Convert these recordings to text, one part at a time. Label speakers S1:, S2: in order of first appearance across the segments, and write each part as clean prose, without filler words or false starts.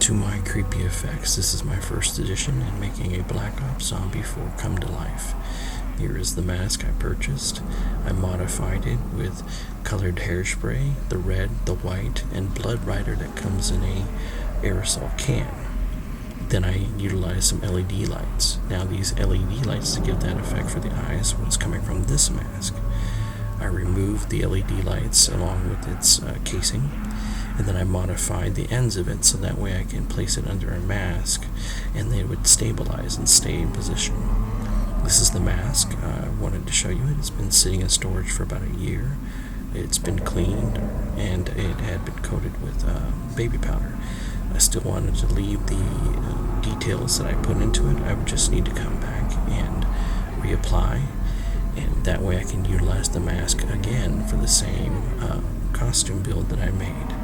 S1: to my creepy effects. This is my first edition in making a Black Ops Zombie 4 come to life. Here is the mask I purchased. I modified it with colored hairspray, the red, the white, and blood rider that comes in a aerosol can. Then I utilized some LED lights. Now these LED lights, to give that effect for the eyes, was coming from this mask. I removed the LED lights along with its casing, and then I modified the ends of it so that way I can place it under a mask and they would stabilize and stay in position. This is the mask. I wanted to show you it. It's been sitting in storage for about a year. It's been cleaned and it had been coated with baby powder. I still wanted to leave the details that I put into it. I would just need to come back and reapply, and that way I can utilize the mask again for the same costume build that I made.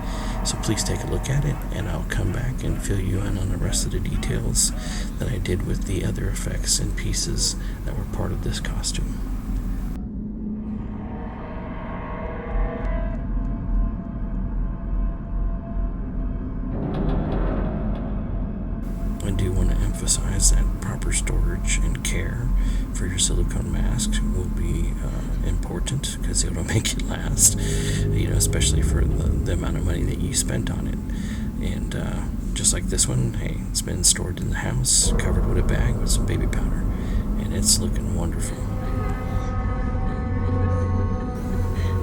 S1: So please take a look at it, and I'll come back and fill you in on the rest of the details that I did with the other effects and pieces that were part of this costume. I do want to emphasize that proper storage and care for your silicone mask will be important, because it'll make it last, especially for the amount of money that you spent on it. And just like this one, hey, it's been stored in the house, covered with a bag with some baby powder, and it's looking wonderful.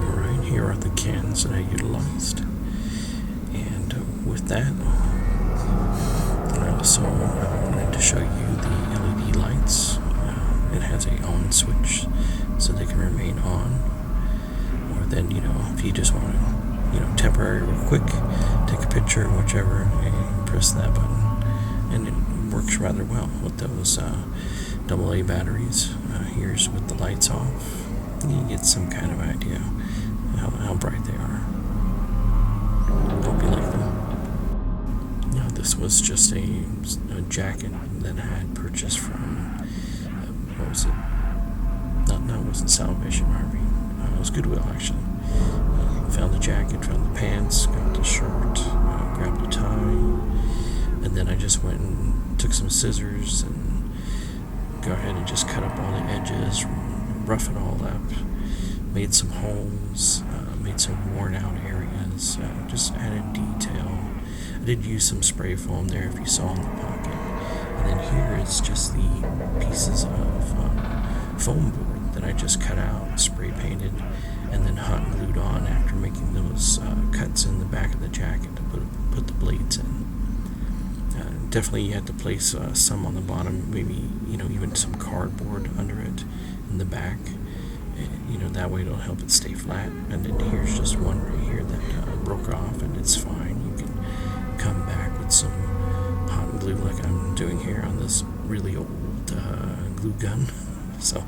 S1: Alright, here are the cans that I utilized. And with that, I also wanted to show you the LED lights. It has a on switch, so they can remain on. Or then, if you just want to, temporary or quick, take a picture, whichever, and press that button. And it works rather well with those AA batteries. Here's with the lights off. You get some kind of idea how bright they are. Hope you like them. This was just a jacket that I had purchased from, what was it? No, it wasn't Salvation Army. It was Goodwill, actually. Found the jacket, found the pants, got the shirt, grabbed the tie, and then I just went and took some scissors and go ahead and just cut up all the edges, rough it all up, made some holes, made some worn out areas, just added detail. I did use some spray foam there, if you saw in the pocket. And then here is just the pieces of foam board that I just cut out, spray painted, and then hot glued on after making those cuts in the back of the jacket to put the blades in. Definitely you have to place some on the bottom, maybe even some cardboard under it in the back. That way it'll help it stay flat. And then here's just one right here that broke off, and it's fine. You can come back with some hot glue like I'm doing here on this really old glue gun. So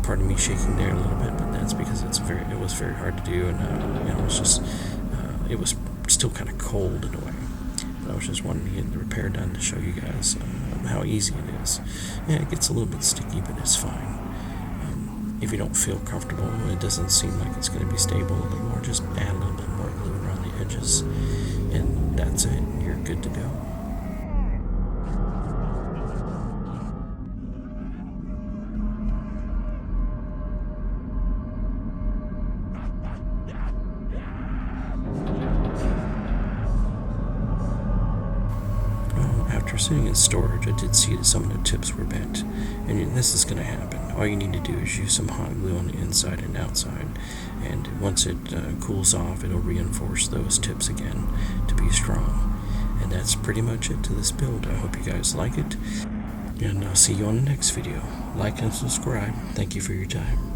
S1: pardon me shaking there a little bit, but that's because it was very hard to do, and it was still kind of cold in a way. But I was just wanting to get the repair done to show you guys how easy it is. Yeah, it gets a little bit sticky, but it's fine. If you don't feel comfortable, it doesn't seem like it's going to be stable a little more, just add a little bit more glue around the edges, and that's it. You're good to go. After sitting in storage, I did see that some of the tips were bent, and this is going to happen. All you need to do is use some hot glue on the inside and outside, and once it cools off, it'll reinforce those tips again to be strong. And that's pretty much it to this build. I hope you guys like it, and I'll see you on the next video. Like and subscribe. Thank you for your time.